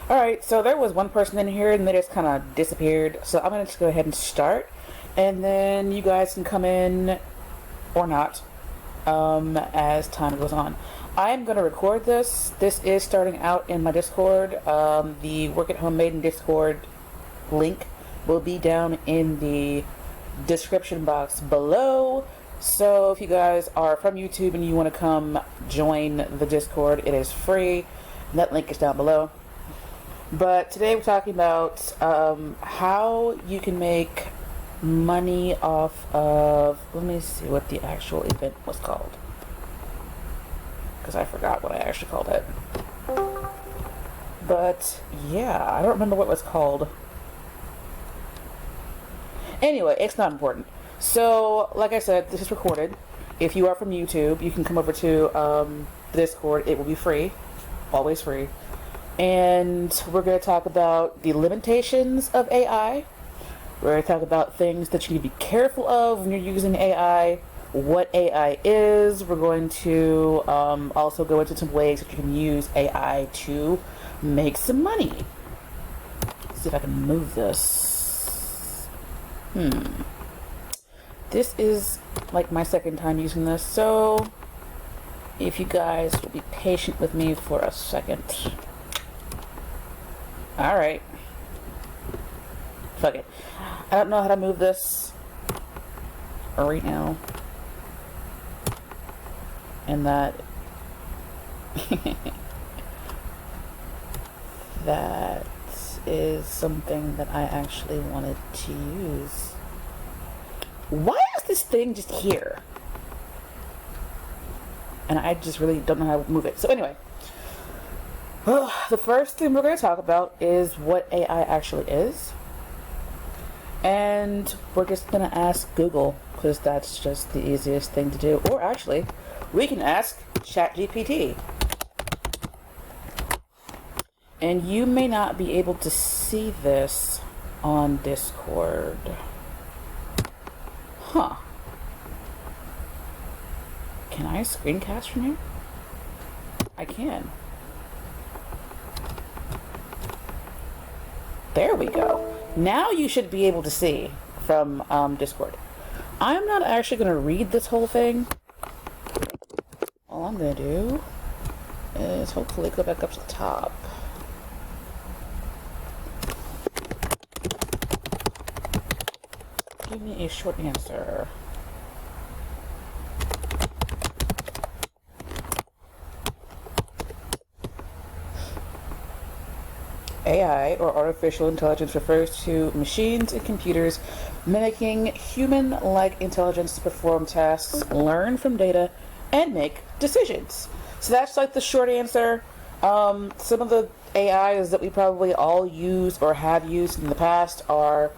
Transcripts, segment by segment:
Alright, so there was one person in here and they just kind of disappeared. So I'm going to just go ahead and start. And then you guys can come in or not as time goes on. I'm going to record this. This is starting out in my Discord. The Work at Home Maiden Discord link will be down in the description box below. So if you guys are from YouTube and you want to come join the Discord, it is free. That link is down below. But today we're talking about how you can make money off of, let me see what the actual event was called, because I forgot what I actually called it. But yeah, I don't remember what it was called. Anyway, it's not important. So like I said, this is recorded. If you are from YouTube, you can come over to the Discord. It will be free, always free. And we're going to talk about the limitations of AI. We're going to talk about things that you need to be careful of when you're using AI, what AI is. We're going to also go into some ways that you can use AI to make some money. Let's see if I can move this. This is like my second time using this, so if you guys will be patient with me for a second. Alright. Fuck it. I don't know how to move this right now. And that that is something that I actually wanted to use. Why is this thing just here? And I just really don't know how to move it. So anyway, the first thing we're going to talk about is what AI actually is. And we're just going to ask Google, because that's just the easiest thing to do. Or actually, we can ask ChatGPT. And you may not be able to see this on Discord. Huh. Can I screencast from here? I can. There we go. Now you should be able to see from Discord. I'm not actually going to read this whole thing. All I'm going to do is hopefully go back up to the top. Give me a short answer. AI, or artificial intelligence, refers to machines and computers mimicking human-like intelligence to perform tasks, learn from data, and make decisions. So that's like the short answer. Some of the AIs that we probably all use or have used in the past are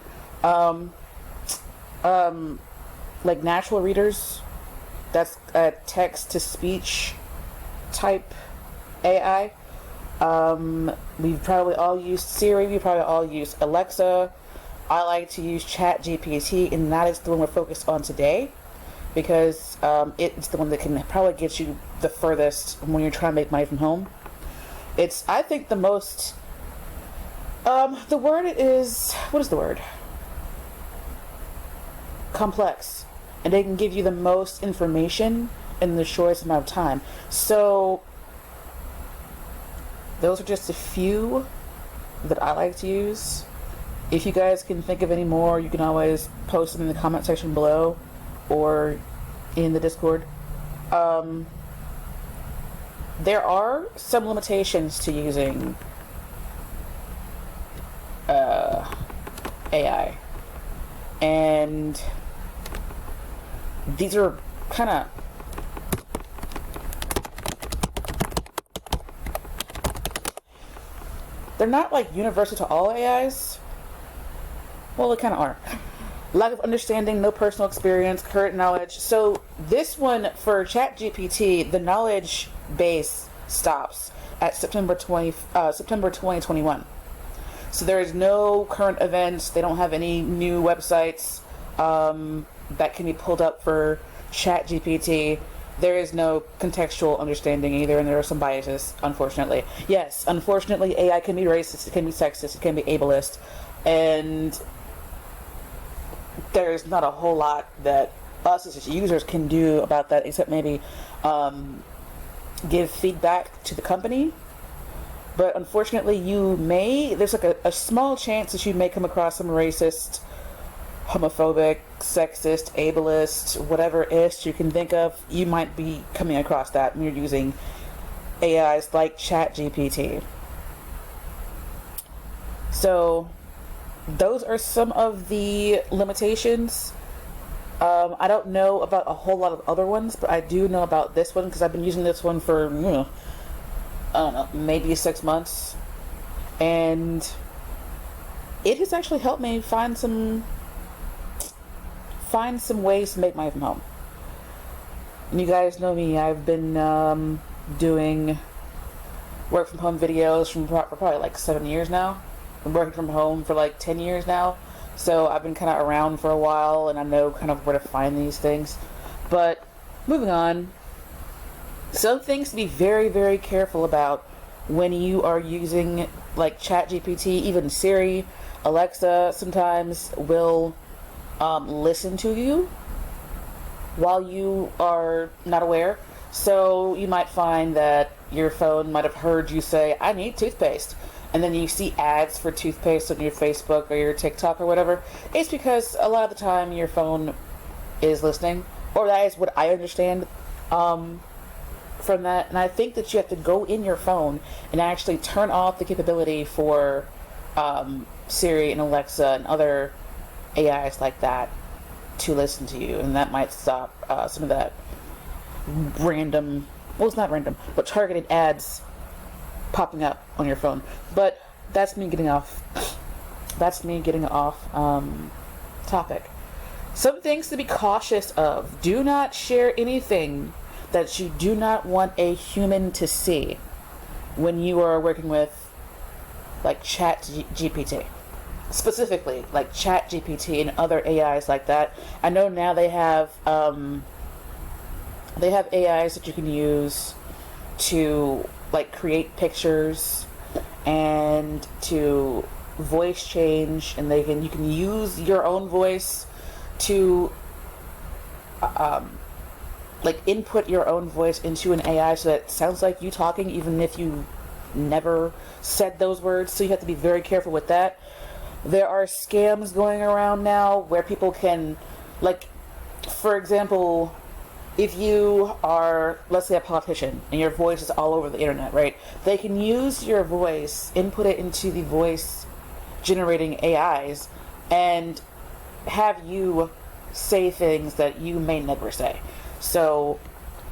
like natural readers. That's a text-to-speech type AI. We've probably all used Siri, we probably all used Alexa. I like to use ChatGPT, and that is the one we're focused on today, because it's the one that can probably get you the furthest when you're trying to make money from home. It's, I think, the most, the word is, what is the word? Complex. And they can give you the most information in the shortest amount of time. So those are just a few that I like to use. If you guys can think of any more, you can always post them in the comment section below or in the Discord. There are some limitations to using AI, and these are kind of they're not like universal to all AIs. Well, they kind of are. Lack of understanding, no personal experience, current knowledge. So this one for ChatGPT, the knowledge base stops at September 2021. So there is no current events. They don't have any new websites that can be pulled up for ChatGPT. there is no contextual understanding either, and there are some biases, unfortunately. Yes, unfortunately, AI can be racist, it can be sexist, it can be ableist, and there's not a whole lot that us as users can do about that, except maybe give feedback to the company. But unfortunately, there's like a small chance that you may come across some racist, homophobic, sexist, ableist, whatever ist you can think of. You might be coming across that when you're using AIs like ChatGPT. So those are some of the limitations. I don't know about a whole lot of other ones, but I do know about this one because I've been using this one for, I don't know, maybe 6 months. And it has actually helped me find some ways to make money from home. And you guys know me, I've been doing work from home videos for probably like 7 years now. I'm working from home for like 10 years now. So I've been kind of around for a while, and I know kind of where to find these things. But moving on, some things to be very, very careful about when you are using like ChatGPT. Even Siri, Alexa sometimes will listen to you while you are not aware. So you might find that your phone might have heard you say, "I need toothpaste," and then you see ads for toothpaste on your Facebook or your TikTok or whatever. It's because a lot of the time your phone is listening, or that is what I understand from that. And I think that you have to go in your phone and actually turn off the capability for Siri and Alexa and other AIs like that to listen to you, and that might stop some of that random, well, it's not random, but targeted ads popping up on your phone. But that's me getting off topic. Some things to be cautious of: do not share anything that you do not want a human to see when you are working with like ChatGPT. Specifically, like ChatGPT and other AIs like that. I know now they have AIs that you can use to like create pictures and to voice change, and you can use your own voice to like input your own voice into an AI so that it sounds like you talking, even if you never said those words. So you have to be very careful with that. There are scams going around now where people can, like, for example, if you are, let's say, a politician and your voice is all over the internet, right? They can use your voice, input it into the voice generating AIs, and have you say things that you may never say. So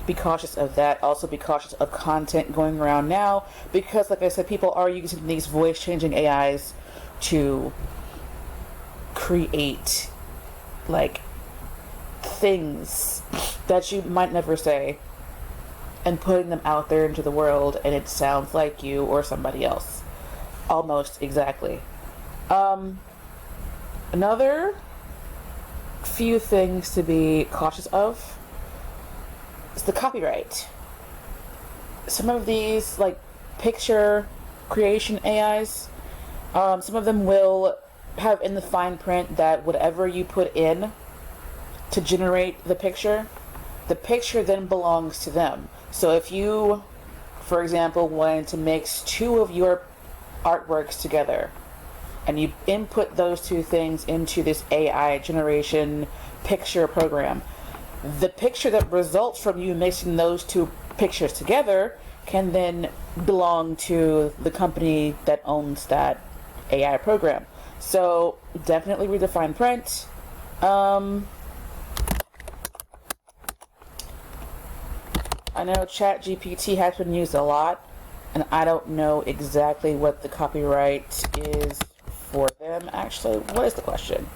be cautious of that. Also be cautious of content going around now, because like I said, people are using these voice changing AIs to create like things that you might never say and putting them out there into the world, and it sounds like you or somebody else almost exactly. Another few things to be cautious of is the copyright. Some of these like picture creation AIs, some of them will have in the fine print that whatever you put in to generate the picture then belongs to them. So if you, for example, wanted to mix two of your artworks together and you input those two things into this AI generation picture program, the picture that results from you mixing those two pictures together can then belong to the company that owns that AI program. So definitely read the fine print. I know ChatGPT has been used a lot, and I don't know exactly what the copyright is for them. Actually, what is the question?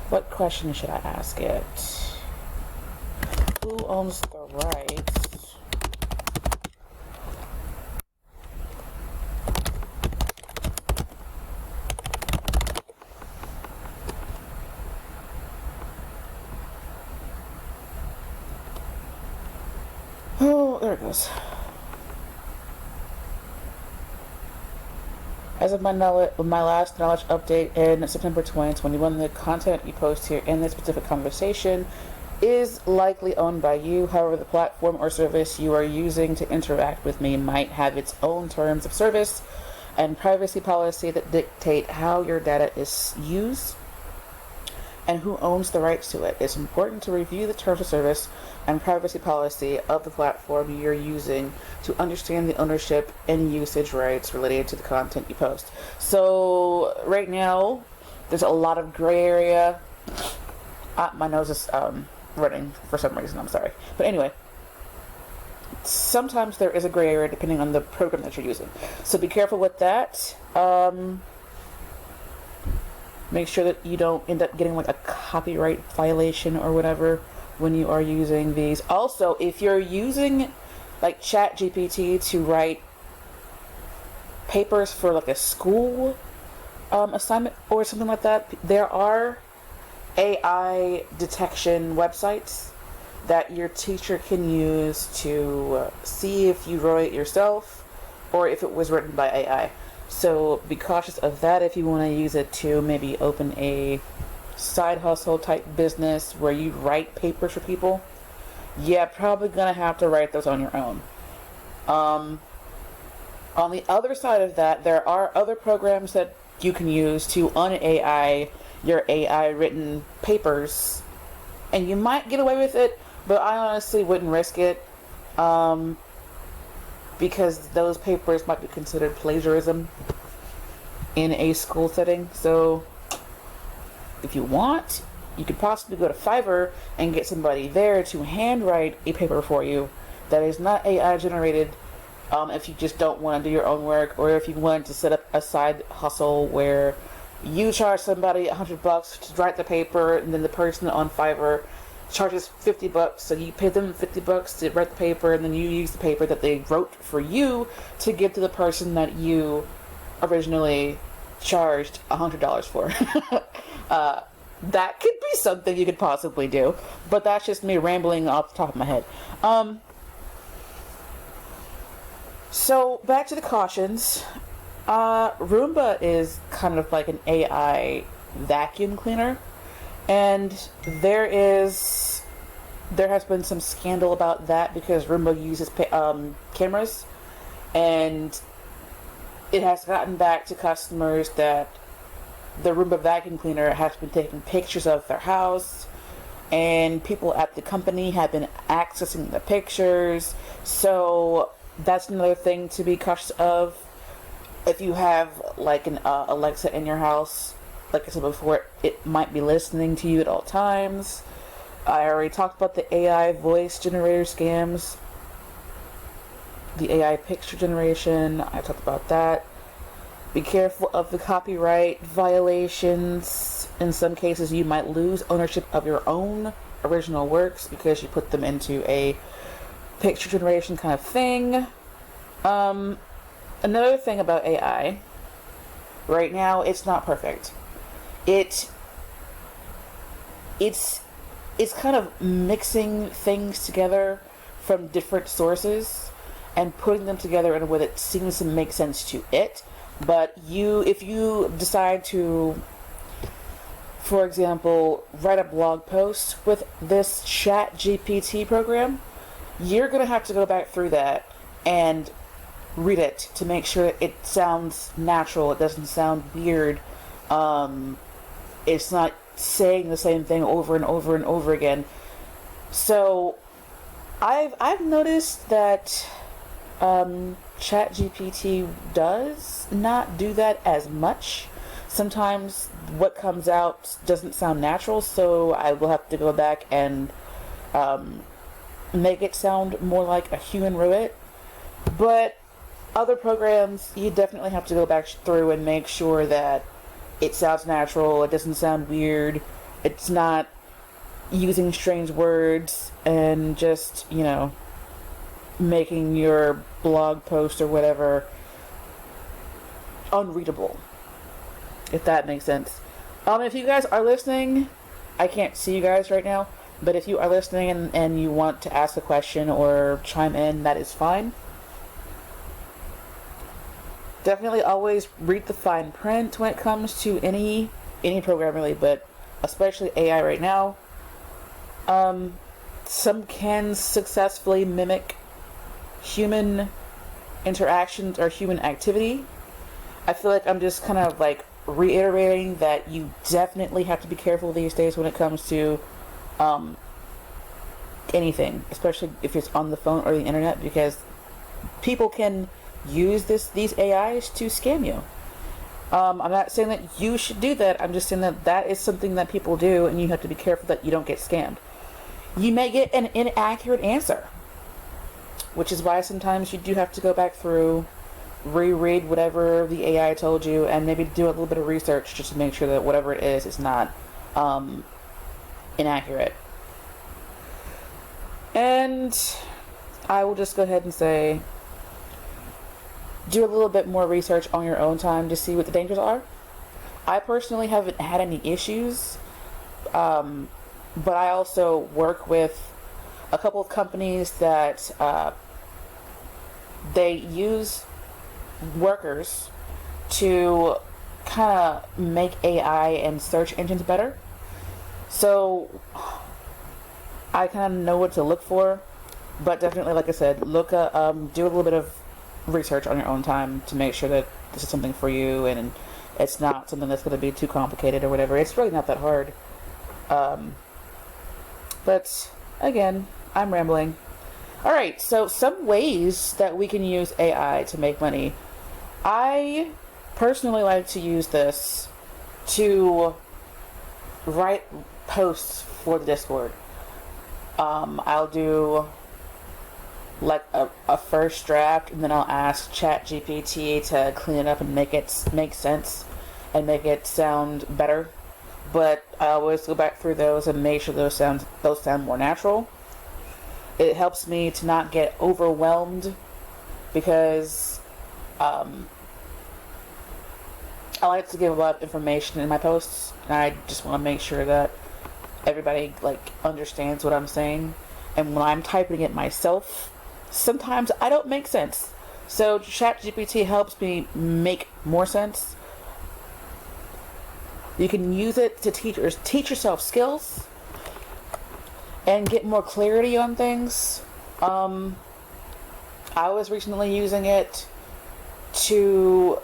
What question should I ask it? Who owns the rights? goes. As of my last knowledge update in September 2021, the content you post here in this specific conversation is likely owned by you. However, the platform or service you are using to interact with me might have its own terms of service and privacy policy that dictate how your data is used and who owns the rights to it. It's important to review the terms of service and privacy policy of the platform you're using to understand the ownership and usage rights related to the content you post. So right now, there's a lot of gray area. My nose is running for some reason, I'm sorry. But anyway, sometimes there is a gray area depending on the program that you're using. So be careful with that. Make sure that you don't end up getting like a copyright violation or whatever when you are using these. Also, if you're using like GPT to write papers for like a school assignment or something like that, there are AI detection websites that your teacher can use to see if you wrote it yourself or if it was written by AI. So be cautious of that if you want to use it to maybe open a side hustle type business where you write papers for people. Yeah, probably gonna have to write those on your own. On the other side of that, there are other programs that you can use to un-AI your AI written papers, and you might get away with it, but I honestly wouldn't risk it, because those papers might be considered plagiarism in a school setting. So if you want, you could possibly go to Fiverr and get somebody there to handwrite a paper for you that is not AI generated, if you just don't want to do your own work, or if you want to set up a side hustle where you charge somebody $100 to write the paper, and then the person on Fiverr charges $50, so you pay them $50 to write the paper, and then you use the paper that they wrote for you to give to the person that you originally charged $100 for. That could be something you could possibly do, but that's just me rambling off the top of my head. So back to the cautions. Roomba is kind of like an AI vacuum cleaner, and there has been some scandal about that because Roomba uses cameras, and it has gotten back to customers that the Roomba vacuum cleaner has been taking pictures of their house, and people at the company have been accessing the pictures. So that's another thing to be cautious of. If you have like an Alexa in your house, like I said before, it might be listening to you at all times. I already talked about the AI voice generator scams, the AI picture generation. I talked about that. Be careful of the copyright violations. In some cases, you might lose ownership of your own original works because you put them into a picture generation kind of thing. Another thing about AI, right now, it's not perfect. It's kind of mixing things together from different sources and putting them together in a way that seems to make sense to it. But if you decide to, for example, write a blog post with this ChatGPT program, you're going to have to go back through that and read it to make sure it sounds natural. It doesn't sound weird. It's not saying the same thing over and over and over again. So I've noticed that ChatGPT does not do that as much. Sometimes what comes out doesn't sound natural, so I will have to go back and make it sound more like a human wrote it. But other programs, you definitely have to go back through and make sure that it sounds natural, it doesn't sound weird, it's not using strange words and just, making your blog post or whatever unreadable, if that makes sense. If you guys are listening, I can't see you guys right now, But if you are listening and you want to ask a question or chime in, that is fine. Definitely always read the fine print when it comes to any program really, but especially AI right now. Some can successfully mimic human interactions or human activity. I feel like I'm just kind of like reiterating that you definitely have to be careful these days when it comes to anything, especially if it's on the phone or the internet, because people can use these AIs to scam you. I'm not saying that you should do that. I'm just saying that that is something that people do, and you have to be careful that you don't get scammed. You may get an inaccurate answer, which is why sometimes you do have to go back through, reread whatever the AI told you, and maybe do a little bit of research just to make sure that whatever it is not inaccurate. And I will just go ahead and say, do a little bit more research on your own time to see what the dangers are. I personally haven't had any issues, but I also work with a couple of companies that they use workers to kind of make AI and search engines better. So I kind of know what to look for, but definitely, like I said, do a little bit of research on your own time to make sure that this is something for you and it's not something that's going to be too complicated or whatever. It's really not that hard. But again, I'm rambling. Alright, so some ways that we can use AI to make money. I personally like to use this to write posts for the Discord. I'll do like a first draft, and then I'll ask ChatGPT to clean it up and make it make sense and make it sound better. But I always go back through those and make sure those sound more natural. It helps me to not get overwhelmed because I like to give a lot of information in my posts, and I just want to make sure that everybody like understands what I'm saying. And when I'm typing it myself, sometimes I don't make sense. So ChatGPT helps me make more sense. You can use it to teach yourself skills and get more clarity on things. I was recently using it to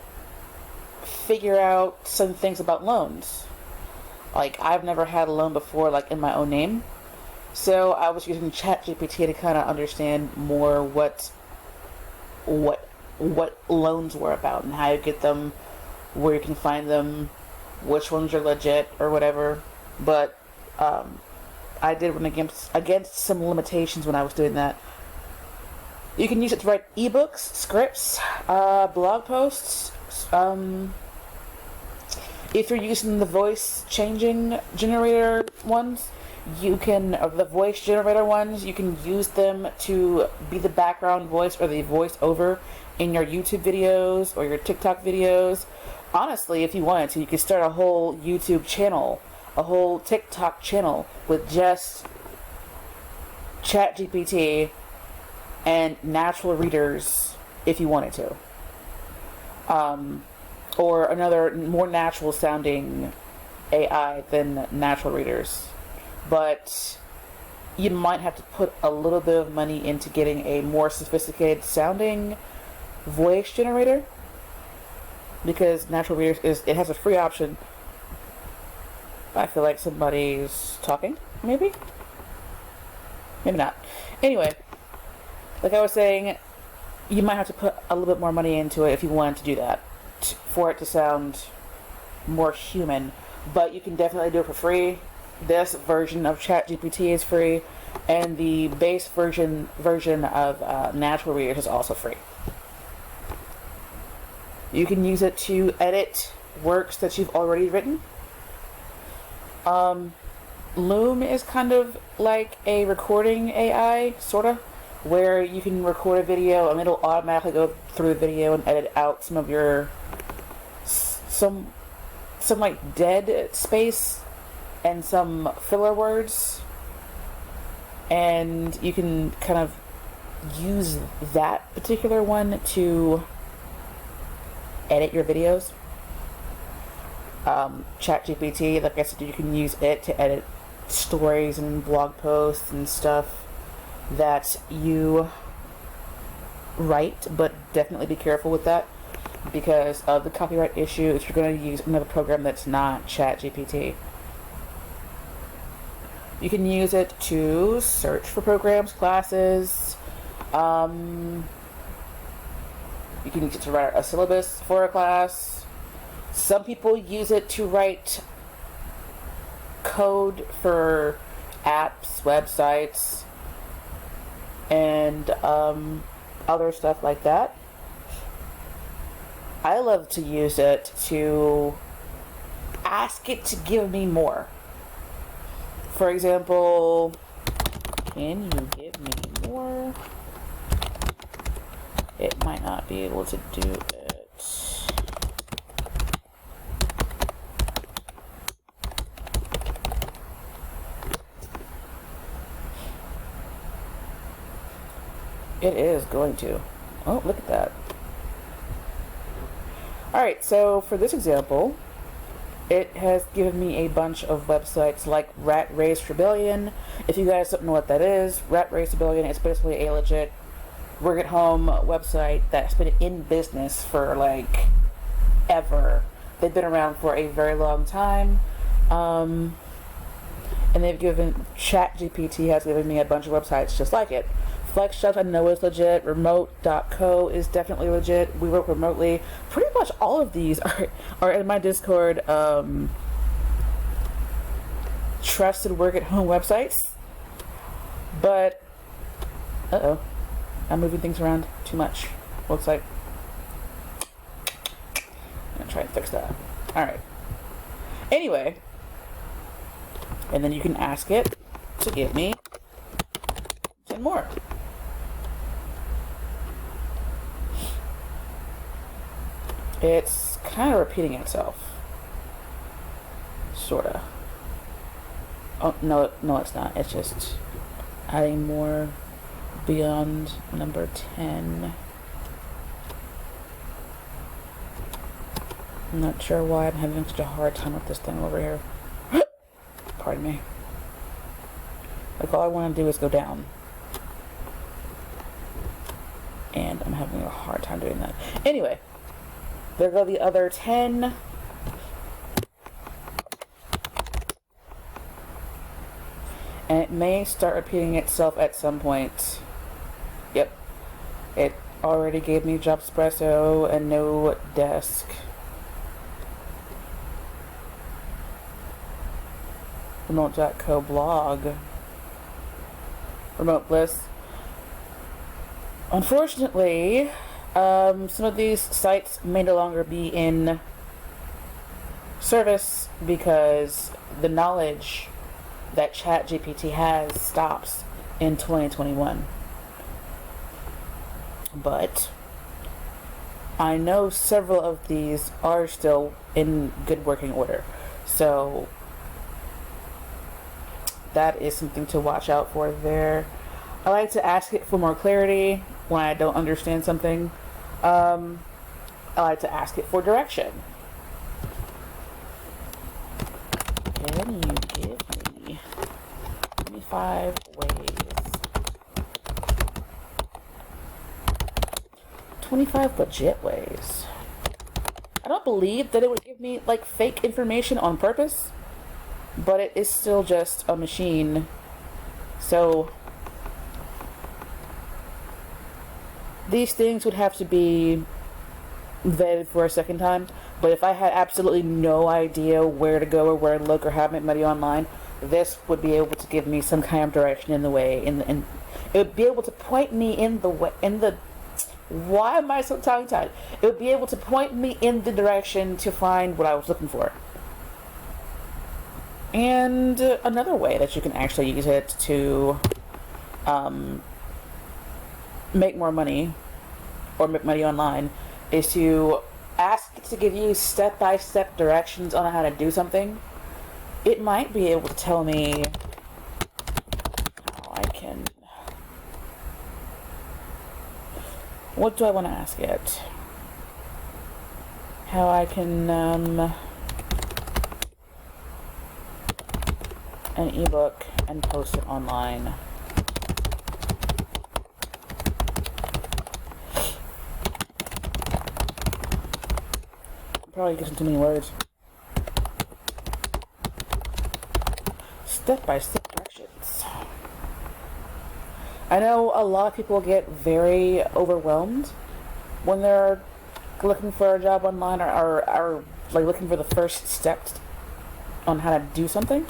figure out some things about loans. Like, I've never had a loan before, like in my own name. So I was using ChatGPT to kind of understand more what loans were about and how you get them, where you can find them, which ones are legit or whatever. But I did run against some limitations when I was doing that. You can use it to write ebooks, scripts, blog posts. If you're using the voice changing generator ones, you can use them to be the background voice or the voice over in your YouTube videos or your TikTok videos. Honestly, if you wanted to, you could start a whole YouTube channel, a whole TikTok channel with just ChatGPT and natural readers if you wanted to. Or another more natural sounding AI than natural readers. But you might have to put a little bit of money into getting a more sophisticated sounding voice generator, because natural readers it has a free option. I feel like somebody's talking, maybe not. Anyway, like I was saying, you might have to put a little bit more money into it if you wanted to do that, for it to sound more human. But you can definitely do it for free. This version of ChatGPT is free, and the base version of natural readers is also free. You can use it to edit works that you've already written. Loom is kind of like a recording AI, sorta, where you can record a video and it'll automatically go through the video and edit out some of your some like dead space and some filler words. and you can kind of use that particular one to edit your videos. ChatGPT, like I said, you can use it to edit stories and blog posts and stuff that you write, but definitely be careful with that because of the copyright issue if you're going to use another program that's not ChatGPT. You can use it to search for programs, classes. You can use it to write a syllabus for a class. Some people use it to write code for apps, websites, and other stuff like that. I love to use it to ask it to give me more. For example, can you give me more? It might not be able to do it. It is going to. Oh, look at that. Alright, so for this example, it has given me a bunch of websites like Rat Race Rebellion. If you guys don't know what that is, Rat Race Rebellion is basically a legit work at home website that's been in business for like ever. They've been around for a very long time. And they've given, ChatGPT has given me a bunch of websites just like it. FlexShop I know is legit. Remote.co is definitely legit. We work remotely. Pretty much all of these are in my Discord trusted work at home websites. But I'm moving things around too much. Looks like I'm gonna try and fix that. Alright. Anyway. And then you can ask it to give me 10 more. It's kind of repeating itself. Sorta. Oh, no, it's not. It's just adding more beyond number 10. I'm not sure why I'm having such a hard time with this thing over here. Pardon me. Like, all I want to do is go down. And I'm having a hard time doing that. Anyway. There go the other 10. And it may start repeating itself at some point. Yep. It already gave me Jobspresso and no desk. Remote.co blog. Remote Bliss. Unfortunately, some of these sites may no longer be in service because the knowledge that ChatGPT has stops in 2021. But I know several of these are still in good working order. So that is something to watch out for there. I like to ask it for more clarity when I don't understand something. I like to ask it for direction. Can you give me 25 ways? 25 legit ways. I don't believe that it would give me like fake information on purpose, but it is still just a machine. So these things would have to be vetted for a second time. But if I had absolutely no idea where to go or where to look or how to make money online, this would be able to give me some kind of direction in the way. And it would be able to point me in the way. Why am I so tongue-tied? It would be able to point me in the direction to find what I was looking for. And another way that you can actually use it to make more money or make money online is to ask it to give you step-by-step directions on how to do something. It might be able to tell me how I can What do I want to ask it? How I can, an ebook and post it online. I'm probably using too many words. Step-by-step directions. I know a lot of people get very overwhelmed when they're looking for a job online, or like looking for the first steps on how to do something.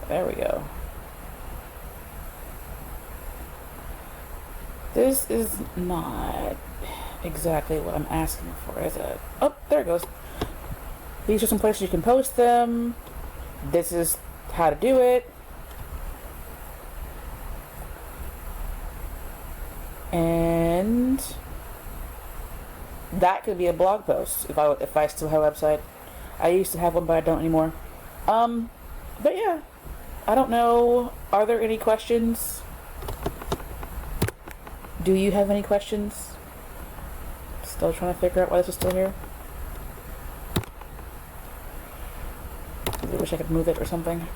There we go. This is not exactly what I'm asking for, is it? Oh, there it goes. These are some places you can post them. This is how to do it. And that could be a blog post if I still have a website. I used to have one, but I don't anymore. But yeah, I don't know. Are there any questions? Do you have any questions? Still trying to figure out why this is still here. I wish I could move it or something.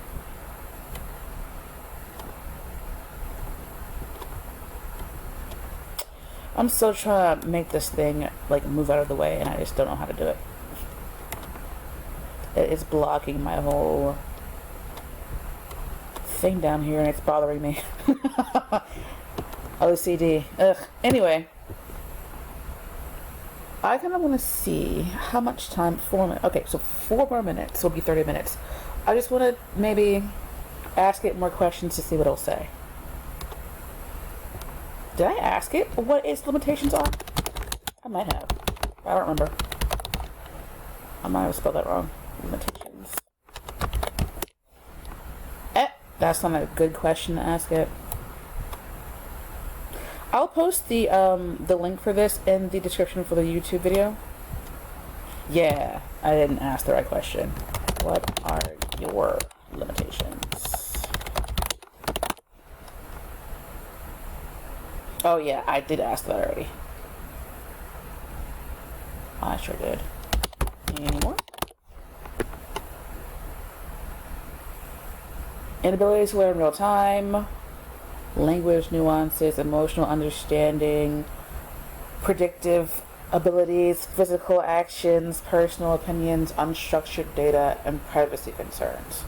I'm still trying to make this thing like move out of the way, and I just don't know how to do it. It's blocking my whole thing down here, and it's bothering me. OCD. Ugh. Anyway, I kind of want to see how much time. 4 minutes. Okay, so 4 more minutes will be 30 minutes. I just want to maybe ask it more questions to see what it'll say. Did I ask it what its limitations are? I might have. I don't remember. I might have spelled that wrong. Limitations. That's not a good question to ask it. I'll post the link for this in the description for the YouTube video. Yeah, I didn't ask the right question. What are your limitations? Oh yeah, I did ask that already. I sure did. Any more? Inability to learn in real time. Language nuances, emotional understanding, predictive abilities, physical actions, personal opinions, unstructured data, and privacy concerns.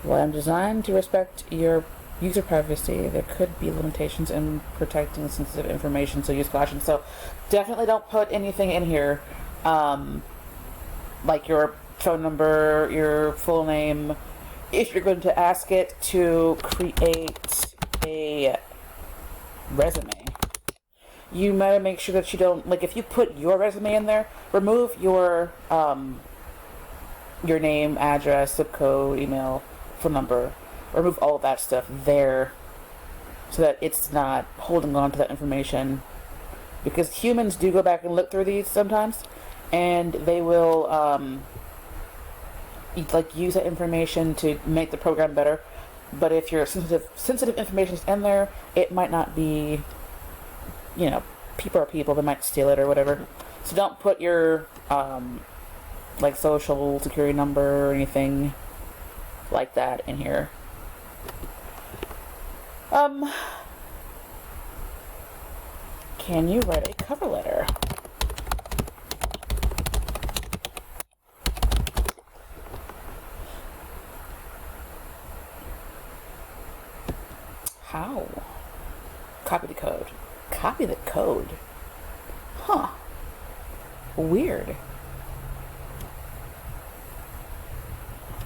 While I'm designed to respect your user privacy, there could be limitations in protecting sensitive information, so use caution. So definitely don't put anything in here, like your phone number, your full name. If you're going to ask it to create a resume, you might make sure that you don't, like, if you put your resume in there, remove your name, address, zip code, email, phone number, remove all of that stuff there so that it's not holding on to that information, because humans do go back and look through these sometimes, and they will like use that information to make the program better. But if your sensitive information is in there, it might not be, you know, people are people, they might steal it or whatever. So don't put your, like, social security number or anything like that in here. Can you write a cover letter? How? Copy the code. Copy the code? Huh. Weird.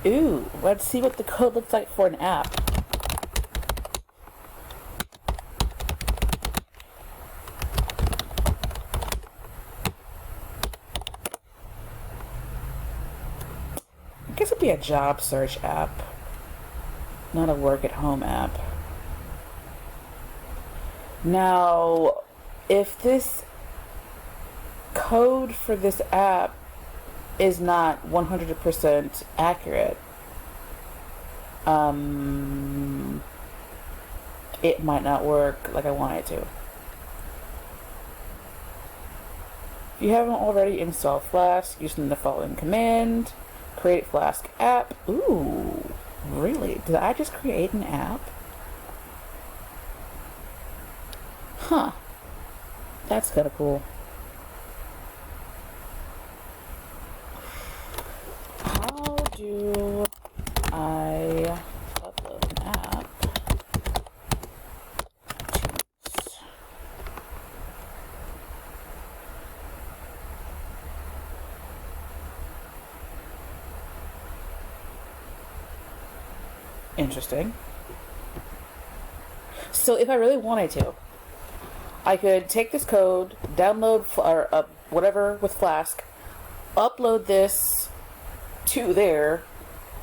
Ooh, let's see what the code looks like for an app. I guess it'd be a job search app, not a work at home app. Now, if this code for this app is not 100% accurate, it might not work like I want it to. If you haven't already, install Flask using the following command. Create Flask app. Ooh, really? Did I just create an app? Huh. That's kind of cool. How do I upload an app? Interesting. So if I really wanted to, I could take this code, download whatever with Flask, upload this to there.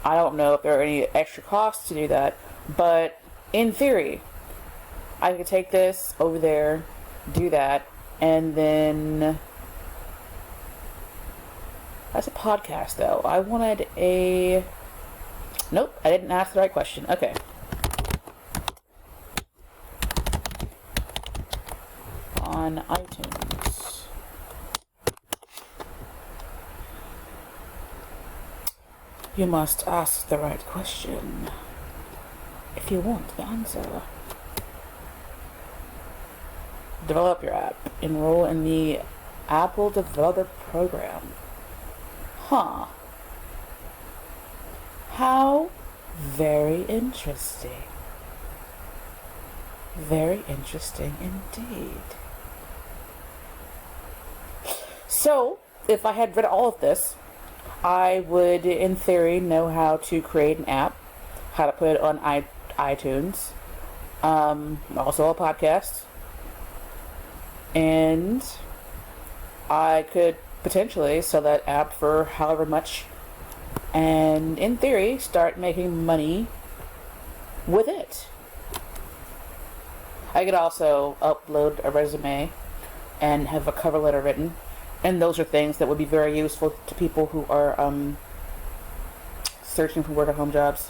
I don't know if there are any extra costs to do that, but in theory, I could take this over there, do that, and then... That's a podcast, though. I wanted a... Nope, I didn't ask the right question. Okay. On iTunes. You must ask the right question if you want the answer. Develop your app. Enroll in the Apple Developer Program. Huh. How very interesting. Very interesting indeed. So, if I had read all of this, I would, in theory, know how to create an app, how to put it on iTunes, also a podcast, and I could potentially sell that app for however much, and in theory, start making money with it. I could also upload a resume and have a cover letter written, and those are things that would be very useful to people who are searching for work-at-home jobs.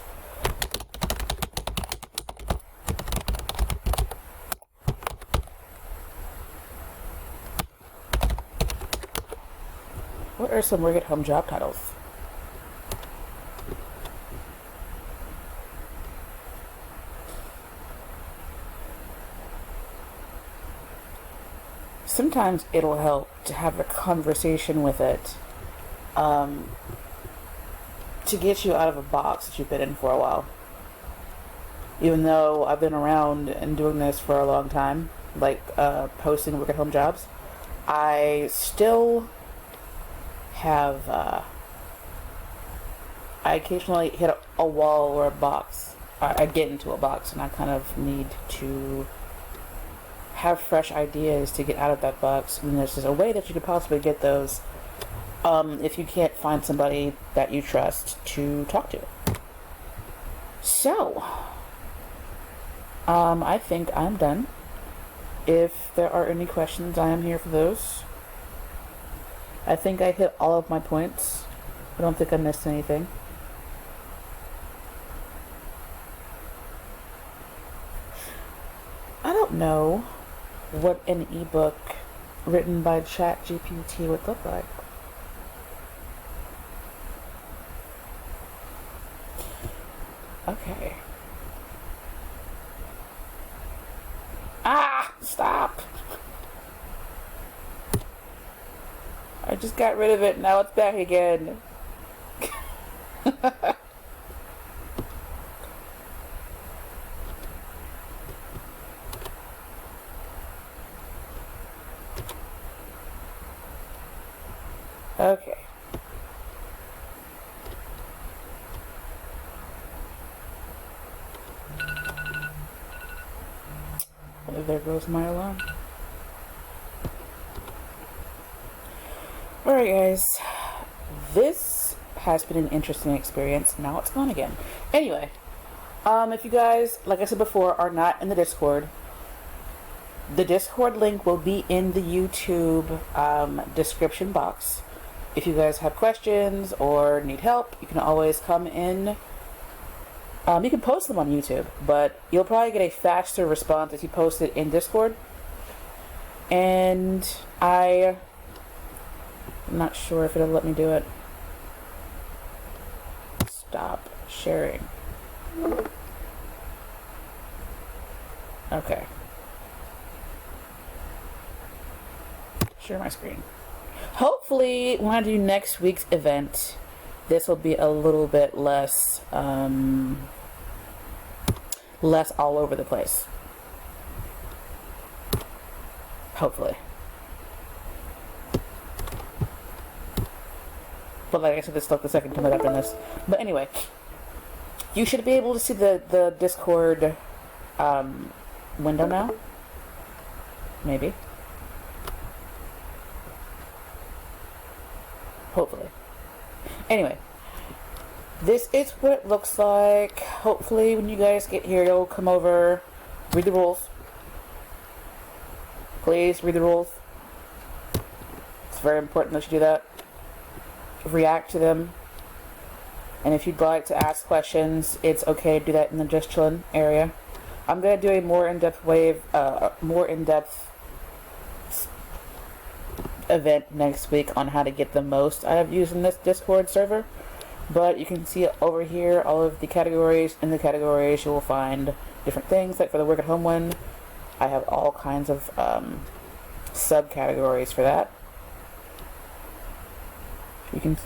What are some work-at-home job titles? Sometimes it'll help to have a conversation with it to get you out of a box that you've been in for a while. Even though I've been around and doing this for a long time, like posting work-at-home jobs, I still have I occasionally hit a wall or a box. I get into a box and I kind of need to have fresh ideas to get out of that box, and there's just a way that you could possibly get those if you can't find somebody that you trust to talk to. So I think I'm done. If there are any questions, I am here for those. I think I hit all of my points. I don't think I missed anything. I don't know what an ebook written by GPT would look like. Okay. Ah! Stop! I just got rid of it, now it's back again. Okay. There goes my alarm. Alright guys, this has been an interesting experience. Now it's gone again. Anyway, if you guys, like I said before, are not in the Discord, the Discord link will be in the YouTube description box. If you guys have questions or need help, you can always come in. You can post them on YouTube, but you'll probably get a faster response if you post it in Discord. And I I'm not sure if it'll let me do it. Stop sharing. Okay. Share my screen. Hopefully, when I do next week's event, this will be a little bit less, less all over the place. Hopefully. But like I said, this took the second time I've done this. But anyway, you should be able to see the Discord window now. Maybe. Hopefully. Anyway, this is what it looks like. Hopefully when you guys get here, you'll come over, read the rules. Please read the rules. It's very important that you do that. React to them. And if you'd like to ask questions, it's okay to do that in the just chillin' area. I'm gonna do a more in-depth event next week on how to get the most out of using this Discord server. But you can see over here all of the categories. In the categories you will find different things. Like for the work at home one, I have all kinds of subcategories for that. You can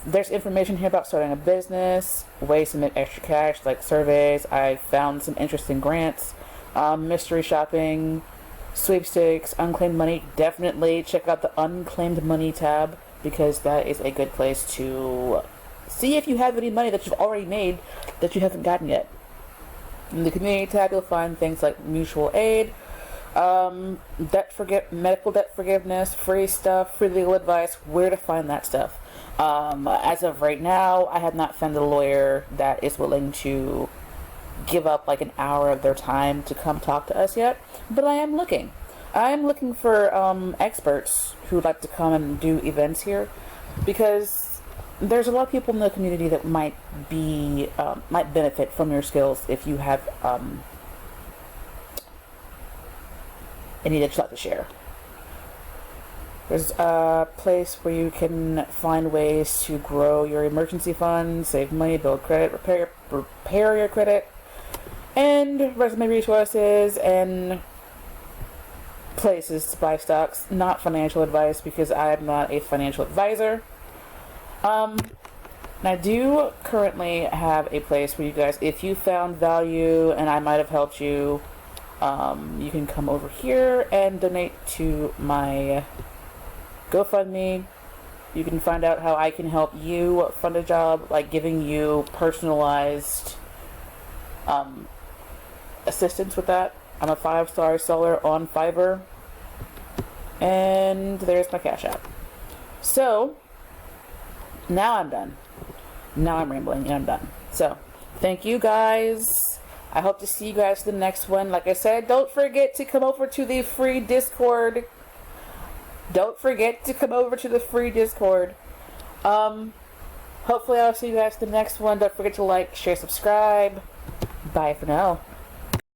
there's information here about starting a business, ways to make extra cash, like surveys. I found some interesting grants, mystery shopping, sweepstakes, unclaimed money. Definitely check out the unclaimed money tab, because that is a good place to see if you have any money that you've already made that you haven't gotten yet. In the community tab, you'll find things like mutual aid, medical debt forgiveness, free stuff, free legal advice, where to find that stuff. As of right now, I have not found a lawyer that is willing to give up like an hour of their time to come talk to us yet, but I am looking. I'm looking for experts who would like to come and do events here, because there's a lot of people in the community that might benefit from your skills if you have any that you'd like to share. There's a place where you can find ways to grow your emergency fund, save money, build credit, repair your credit, and resume resources, and places to buy stocks. Not financial advice, because I am not a financial advisor. And I do currently have a place where you guys, if you found value and I might have helped you, you can come over here and donate to my GoFundMe. You can find out how I can help you fund a job, like giving you personalized assistance with that. I'm a 5-star seller on Fiverr, and there's my Cash App. So now I'm done. Now I'm rambling and I'm done. So thank you guys. I hope to see you guys in the next one. Like I said, don't forget to come over to the free Discord. Don't forget to come over to the free Discord. Hopefully I'll see you guys in the next one. Don't forget to like, share, subscribe. Bye for now.